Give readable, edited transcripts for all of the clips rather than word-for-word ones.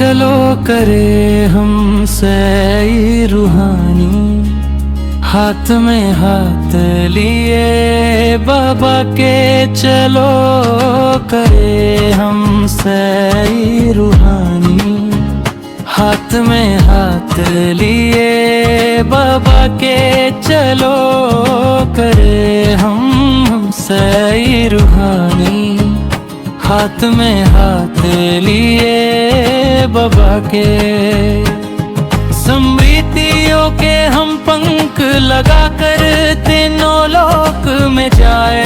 चलो करे हम सही रूहानी, हाथ में हाथ लिए बाबा के चलो करे हम सही रूहानी, हाथ में हाथ लिए बाबा के चलो करे हम सही रूहानी, हाथ में हाथ लिए बाबा के। समृद्धियों के हम पंख लगा कर तीनों लोक में जाए,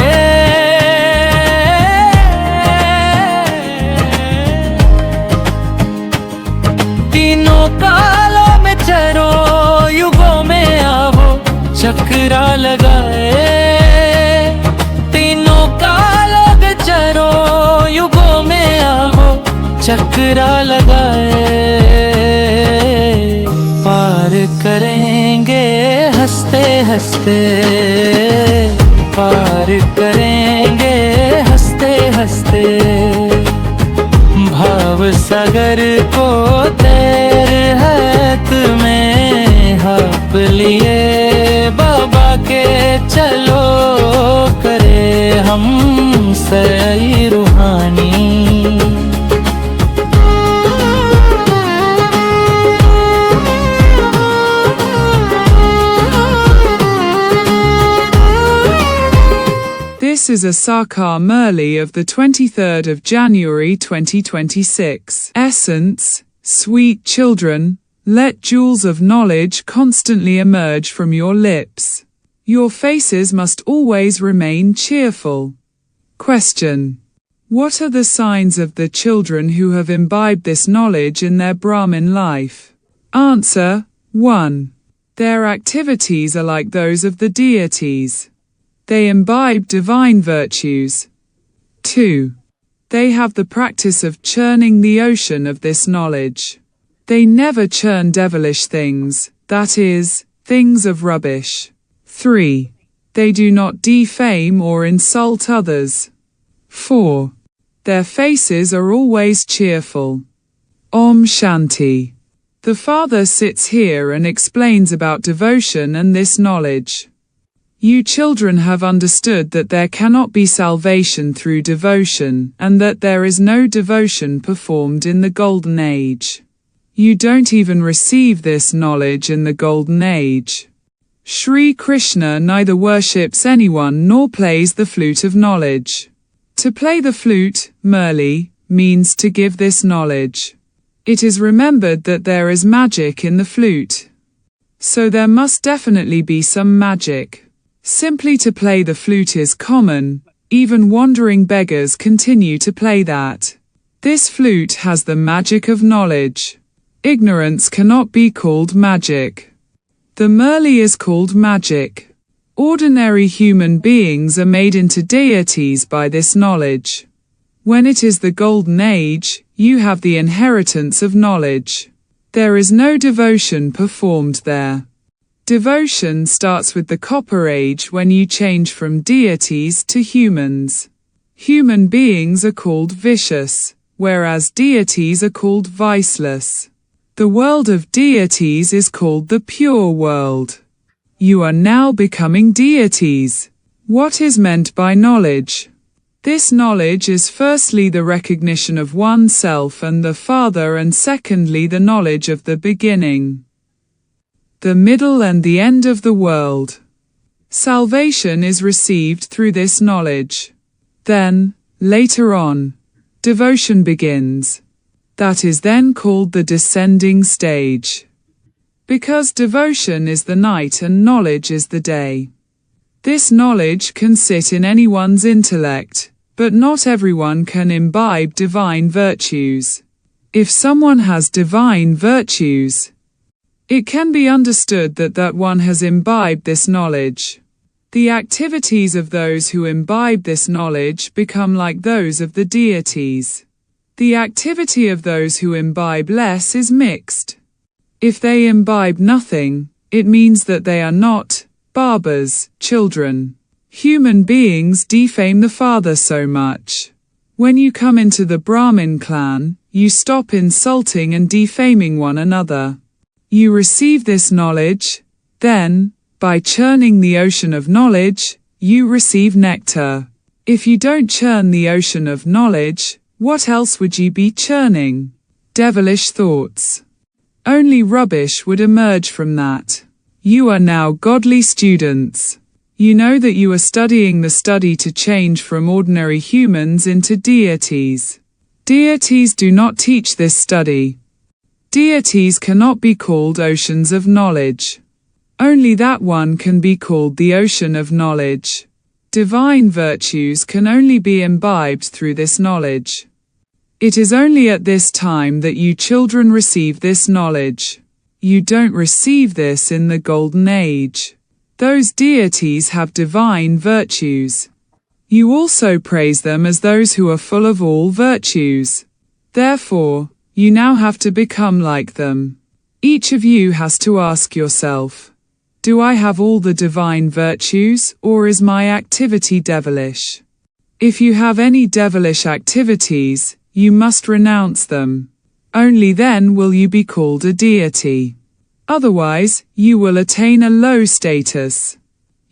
तीनों कालों में चरो युगों में आवो चक्रा लगाए, तीनों कालों में चरो युगों में आवो चक्रा लगाए। पार करेंगे हंसते हंसते, पार करेंगे हंसते हंसते, भाव सागर को तेरे हाथ में हाप लिए बाबा के चलो करे हम सही रूहानी। This is a Sakar Murli of the 23rd of January 2026. Essence, sweet children, let jewels of knowledge constantly emerge from your lips. Your faces must always remain cheerful. Question: what are the signs of the children who have imbibed this knowledge in their Brahmin life? Answer: 1. Their activities are like those of the deities. They imbibe divine virtues. 2. They have the practice of churning the ocean of this knowledge. They never churn devilish things, that is, things of rubbish. 3. They do not defame or insult others. 4. Their faces are always cheerful. Om Shanti. The Father sits here and explains about devotion and this knowledge. You children have understood that there cannot be salvation through devotion, and that there is no devotion performed in the Golden Age. You don't even receive this knowledge in the Golden Age. Sri Krishna neither worships anyone nor plays the flute of knowledge. To play the flute, Murli, means to give this knowledge. It is remembered that there is magic in the flute. So there must definitely be some magic. Simply to play the flute is common, even wandering beggars continue to play that. This flute has the magic of knowledge. Ignorance cannot be called magic. The Murli is called magic. Ordinary human beings are made into deities by this knowledge. When it is the Golden Age, you have the inheritance of knowledge. There is no devotion performed there. Devotion starts with the Copper Age when you change from deities to humans. Human beings are called vicious, whereas deities are called viceless. The world of deities is called the pure world. You are now becoming deities. What is meant by knowledge? This knowledge is firstly the recognition of oneself and the Father, and secondly the knowledge of the beginning, the middle and the end of the world. Salvation is received through this knowledge. Then, later on, devotion begins. That is then called the descending stage. Because devotion is the night and knowledge is the day. This knowledge can sit in anyone's intellect, but not everyone can imbibe divine virtues. If someone has divine virtues, it can be understood that one has imbibed this knowledge. The activities of those who imbibe this knowledge become like those of the deities. The activity of those who imbibe less is mixed. If they imbibe nothing, it means that they are not Babas, children. Human beings defame the Father so much. When you come into the Brahmin clan, you stop insulting and defaming one another. You receive this knowledge, then, by churning the ocean of knowledge, you receive nectar. If you don't churn the ocean of knowledge, what else would you be churning? Devilish thoughts. Only rubbish would emerge from that. You are now godly students. You know that you are studying the study to change from ordinary humans into deities. Deities do not teach this study. Deities cannot be called oceans of knowledge. Only that one can be called the ocean of knowledge. Divine virtues can only be imbibed through this knowledge. It is only at this time that you children receive this knowledge. You don't receive this in the golden age. Those deities have divine virtues. You also praise them as those who are full of all virtues. Therefore, you now have to become like them. Each of you has to ask yourself, do I have all the divine virtues, or is my activity devilish? If you have any devilish activities, you must renounce them. Only then will you be called a deity. Otherwise, you will attain a low status.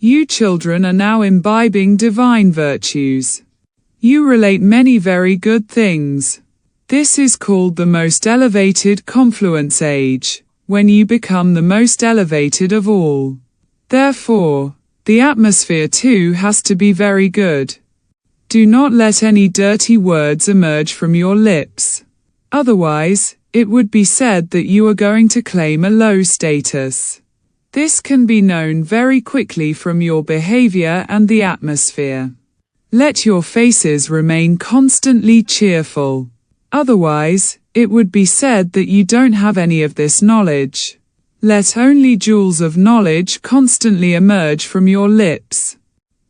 You children are now imbibing divine virtues. You relate many very good things. This is called the most elevated confluence age, when you become the most elevated of all. Therefore, the atmosphere too has to be very good. Do not let any dirty words emerge from your lips. Otherwise, it would be said that you are going to claim a low status. This can be known very quickly from your behavior and the atmosphere. Let your faces remain constantly cheerful. Otherwise, it would be said that you don't have any of this knowledge. Let only jewels of knowledge constantly emerge from your lips.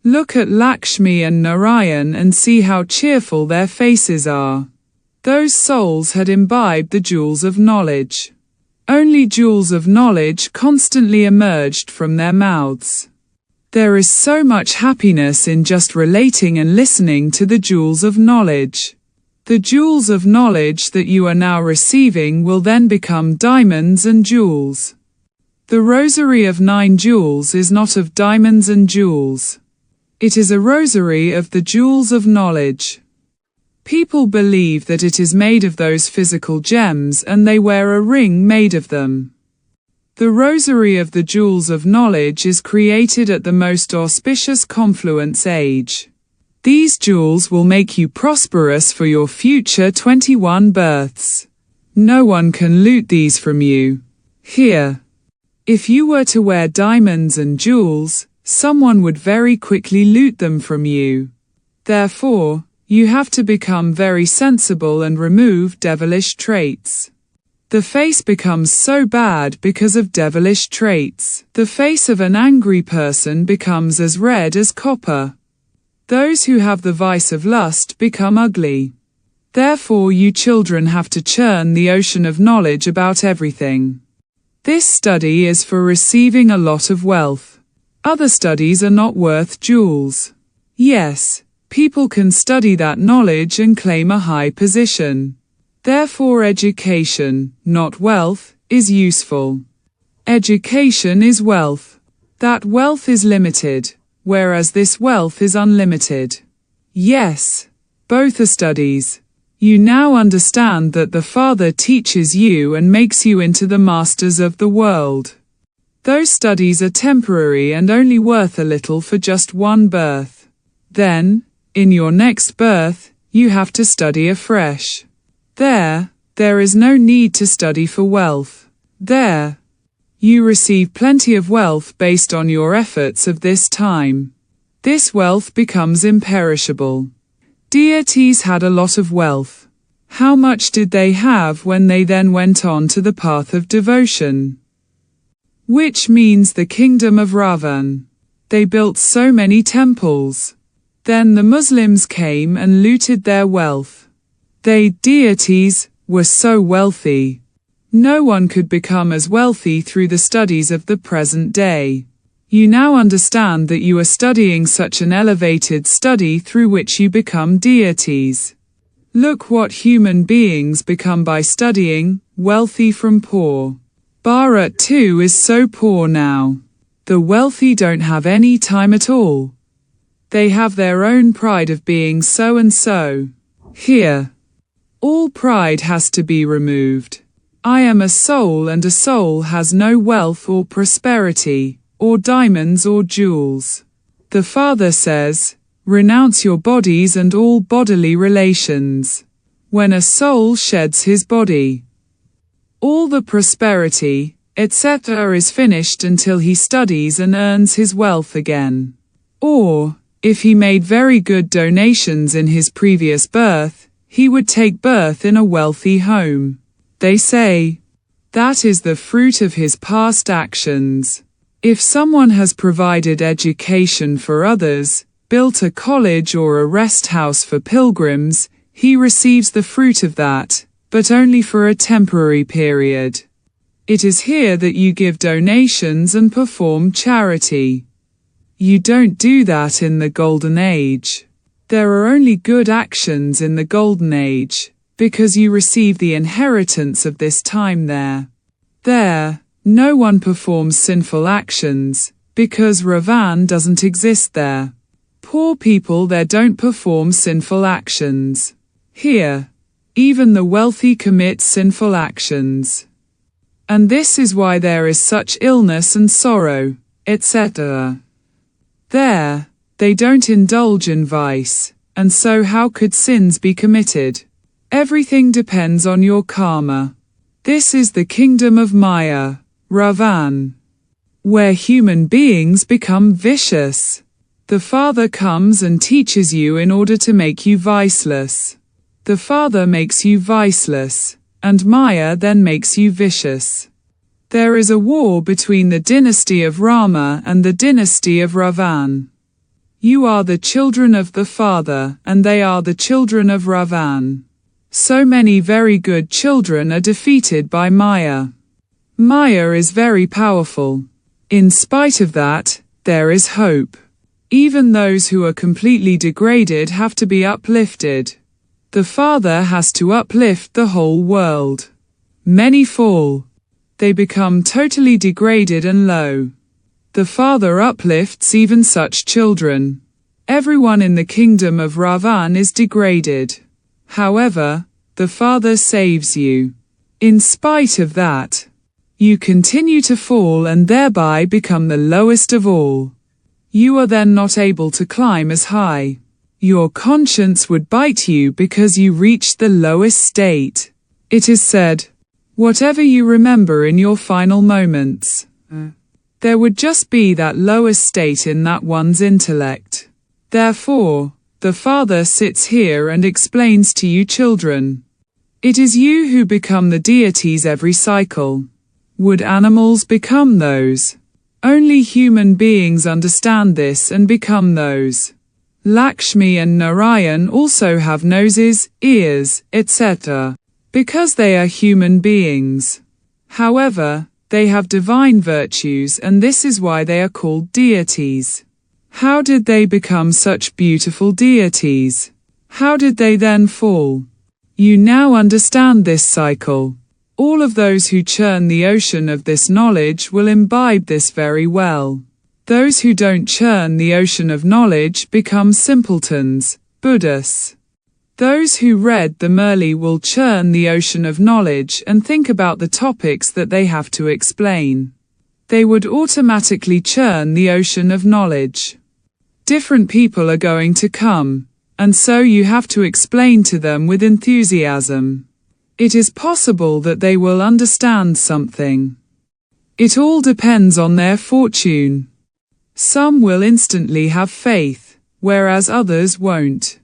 Look at Lakshmi and Narayan and see how cheerful their faces are. Those souls had imbibed the jewels of knowledge. Only jewels of knowledge constantly emerged from their mouths. There is so much happiness in just relating and listening to the jewels of knowledge. The jewels of knowledge that you are now receiving will then become diamonds and jewels. The rosary of 9 jewels is not of diamonds and jewels. It is a rosary of the jewels of knowledge. People believe that it is made of those physical gems and they wear a ring made of them. The rosary of the jewels of knowledge is created at the most auspicious confluence age. These jewels will make you prosperous for your future 21 births. No one can loot these from you. Here. If you were to wear diamonds and jewels, someone would very quickly loot them from you. Therefore, you have to become very sensible and remove devilish traits. The face becomes so bad because of devilish traits. The face of an angry person becomes as red as copper. Those who have the vice of lust become ugly. Therefore you children have to churn the ocean of knowledge about everything. This study is for receiving a lot of wealth. Other studies are not worth jewels. Yes, people can study that knowledge and claim a high position. Therefore education, not wealth, is useful. Education is wealth. That wealth is limited, whereas this wealth is unlimited. Yes, both are studies. You now understand that the Father teaches you and makes you into the masters of the world. Those studies are temporary and only worth a little for just one birth. Then, in your next birth, you have to study afresh. There is no need to study for wealth. There, you receive plenty of wealth based on your efforts of this time. This wealth becomes imperishable. Deities had a lot of wealth. How much did they have when they then went on to the path of devotion? Which means the kingdom of Ravan. They built so many temples. Then the Muslims came and looted their wealth. They, deities, were so wealthy. No one could become as wealthy through the studies of the present day. You now understand that you are studying such an elevated study through which you become deities. Look what human beings become by studying, wealthy from poor. Bharat too is so poor now. The wealthy don't have any time at all. They have their own pride of being so and so. Here, all pride has to be removed. I am a soul, and a soul has no wealth or prosperity, or diamonds or jewels. The Father says, renounce your bodies and all bodily relations. When a soul sheds his body, all the prosperity, etc. is finished until he studies and earns his wealth again. Or, if he made very good donations in his previous birth, he would take birth in a wealthy home. They say, that is the fruit of his past actions. If someone has provided education for others, built a college or a rest house for pilgrims, he receives the fruit of that, but only for a temporary period. It is here that you give donations and perform charity. You don't do that in the Golden Age. There are only good actions in the Golden Age, because you receive the inheritance of this time there. There, no one performs sinful actions, because Ravan doesn't exist there. Poor people there don't perform sinful actions. Here, even the wealthy commit sinful actions. And this is why there is such illness and sorrow, etc. There, they don't indulge in vice, and so how could sins be committed? Everything depends on your karma. This is the kingdom of Maya, Ravan, where human beings become vicious. The Father comes and teaches you in order to make you viceless. The Father makes you viceless, and Maya then makes you vicious. There is a war between the dynasty of Rama and the dynasty of Ravan. You are the children of the Father, and they are the children of Ravan. So many very good children are defeated by Maya. Maya is very powerful. In spite of that, there is hope. Even those who are completely degraded have to be uplifted. The Father has to uplift the whole world. Many fall. They become totally degraded and low. The Father uplifts even such children. Everyone in the kingdom of Ravan is degraded. However, the Father saves you. In spite of that, you continue to fall and thereby become the lowest of all. You are then not able to climb as high. Your conscience would bite you because you reached the lowest state. It is said, whatever you remember in your final moments, there would just be that lowest state in that one's intellect. Therefore, the Father sits here and explains to you children. It is you who become the deities every cycle. Would animals become those? Only human beings understand this and become those. Lakshmi and Narayan also have noses, ears, etc. because they are human beings. However, they have divine virtues, and this is why they are called deities. How did they become such beautiful deities? How did they then fall? You now understand this cycle. All of those who churn the ocean of this knowledge will imbibe this very well. Those who don't churn the ocean of knowledge become simpletons, Buddhas. Those who read the Murli will churn the ocean of knowledge and think about the topics that they have to explain. They would automatically churn the ocean of knowledge. Different people are going to come, and so you have to explain to them with enthusiasm. It is possible that they will understand something. It all depends on their fortune. Some will instantly have faith, whereas others won't.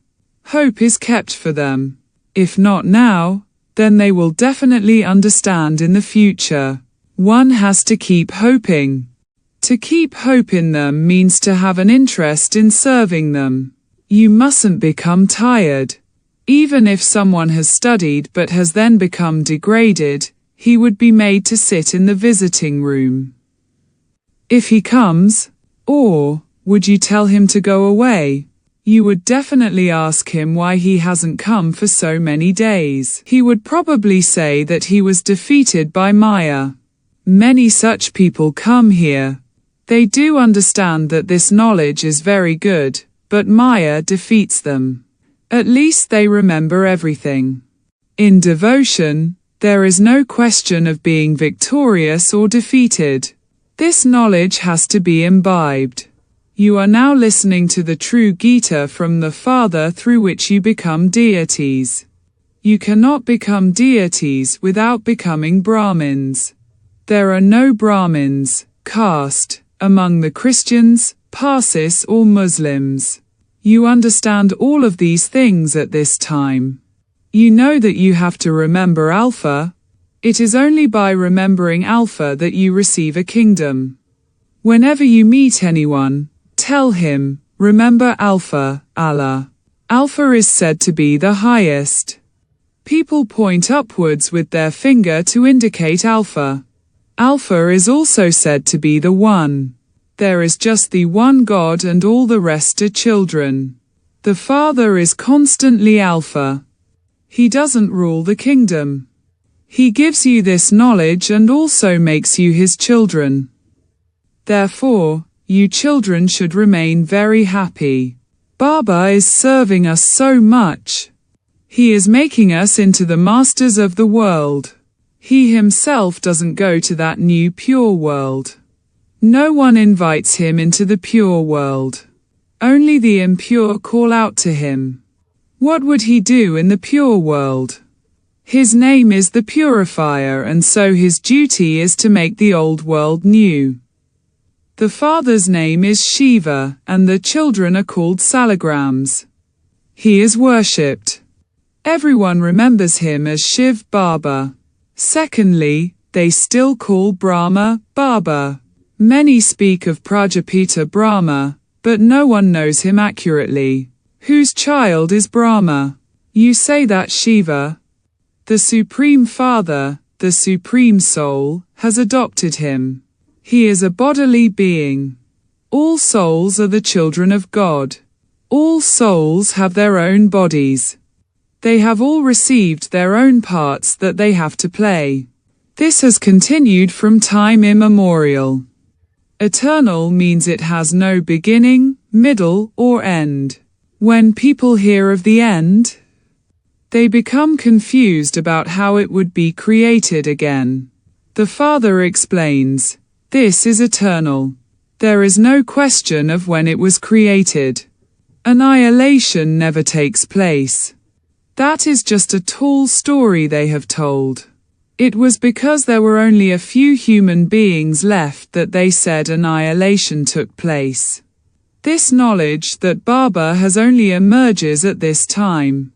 Hope is kept for them. If not now, then they will definitely understand in the future. One has to keep hoping. To keep hope in them means to have an interest in serving them. You mustn't become tired. Even if someone has studied but has then become degraded, he would be made to sit in the visiting room. If he comes, or would you tell him to go away? You would definitely ask him why he hasn't come for so many days. He would probably say that he was defeated by Maya. Many such people come here. They do understand that this knowledge is very good, but Maya defeats them. At least they remember everything. In devotion, there is no question of being victorious or defeated. This knowledge has to be imbibed. You are now listening to the true Gita from the Father through which you become deities. You cannot become deities without becoming Brahmins. There are no Brahmins, caste, among the Christians, Parsis or Muslims. You understand all of these things at this time. You know that you have to remember Alpha. It is only by remembering Alpha that you receive a kingdom. Whenever you meet anyone, tell him, remember Alpha, Allah. Alpha is said to be the highest. People point upwards with their finger to indicate Alpha. Alpha is also said to be the One. There is just the one God and all the rest are children. The Father is constantly Alpha. He doesn't rule the kingdom. He gives you this knowledge and also makes you his children. Therefore, you children should remain very happy. Baba is serving us so much. He is making us into the masters of the world. He himself doesn't go to that new pure world. No one invites him into the pure world. Only the impure call out to him. What would he do in the pure world? His name is the purifier, and so his duty is to make the old world new. The Father's name is Shiva, and the children are called salagrams. He is worshipped. Everyone remembers him as Shivbaba. Secondly, they still call Brahma, Baba. Many speak of Prajapita Brahma, but no one knows him accurately. Whose child is Brahma? You say that Shiva, the Supreme Father, the Supreme Soul, has adopted him. He is a bodily being. All souls are the children of God. All souls have their own bodies. They have all received their own parts that they have to play. This has continued from time immemorial. Eternal means it has no beginning, middle, or end. When people hear of the end, they become confused about how it would be created again. The Father explains, this is eternal. There is no question of when it was created. Annihilation never takes place. That is just a tall story they have told. It was because there were only a few human beings left that they said annihilation took place. This knowledge that Baba has only emerges at this time.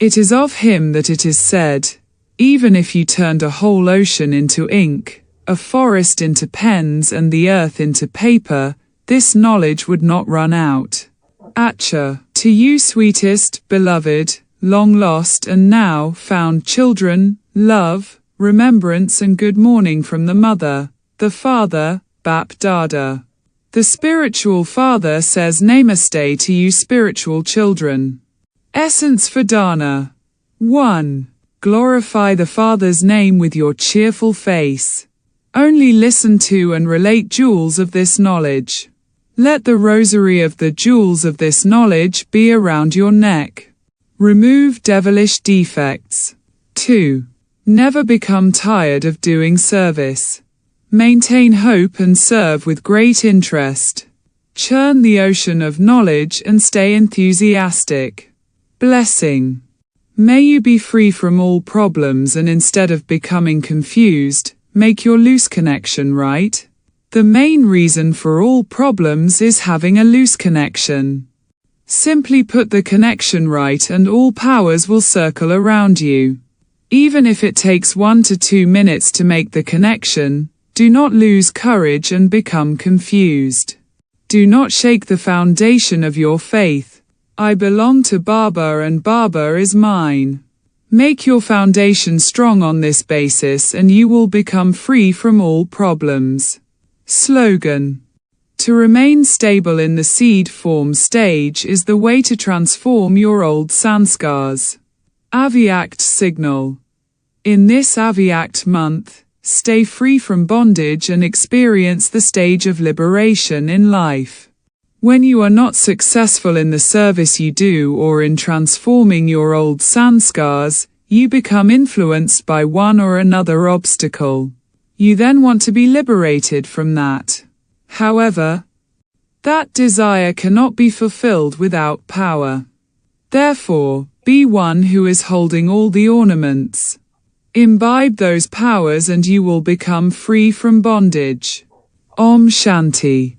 It is of him that it is said, even if you turned a whole ocean into ink, a forest into pens and the earth into paper, this knowledge would not run out. Acha, to you sweetest, beloved, long lost and now found children, love, remembrance and good morning from the Mother, the Father, Bap Dada. The spiritual Father says Namaste to you spiritual children. Essence for Dana. 1. Glorify the Father's name with your cheerful face. Only listen to and relate jewels of this knowledge. Let the rosary of the jewels of this knowledge be around your neck. Remove devilish defects. 2. Never become tired of doing service. Maintain hope and serve with great interest. Churn the ocean of knowledge and stay enthusiastic. Blessing. May you be free from all problems and instead of becoming confused, make your loose connection right. The main reason for all problems is having a loose connection. Simply put the connection right and all powers will circle around you. Even if it takes 1 to 2 minutes to make the connection, do not lose courage and become confused. Do not shake the foundation of your faith. I belong to Baba and Baba is mine. Make your foundation strong on this basis and you will become free from all problems. Slogan. To remain stable in the seed form stage is the way to transform your old sanskars. Avyakt signal. In this Avyakt month, stay free from bondage and experience the stage of liberation in life. When you are not successful in the service you do or in transforming your old sanskars, you become influenced by one or another obstacle. You then want to be liberated from that. However, that desire cannot be fulfilled without power. Therefore, be one who is holding all the ornaments. Imbibe those powers and you will become free from bondage. Om Shanti.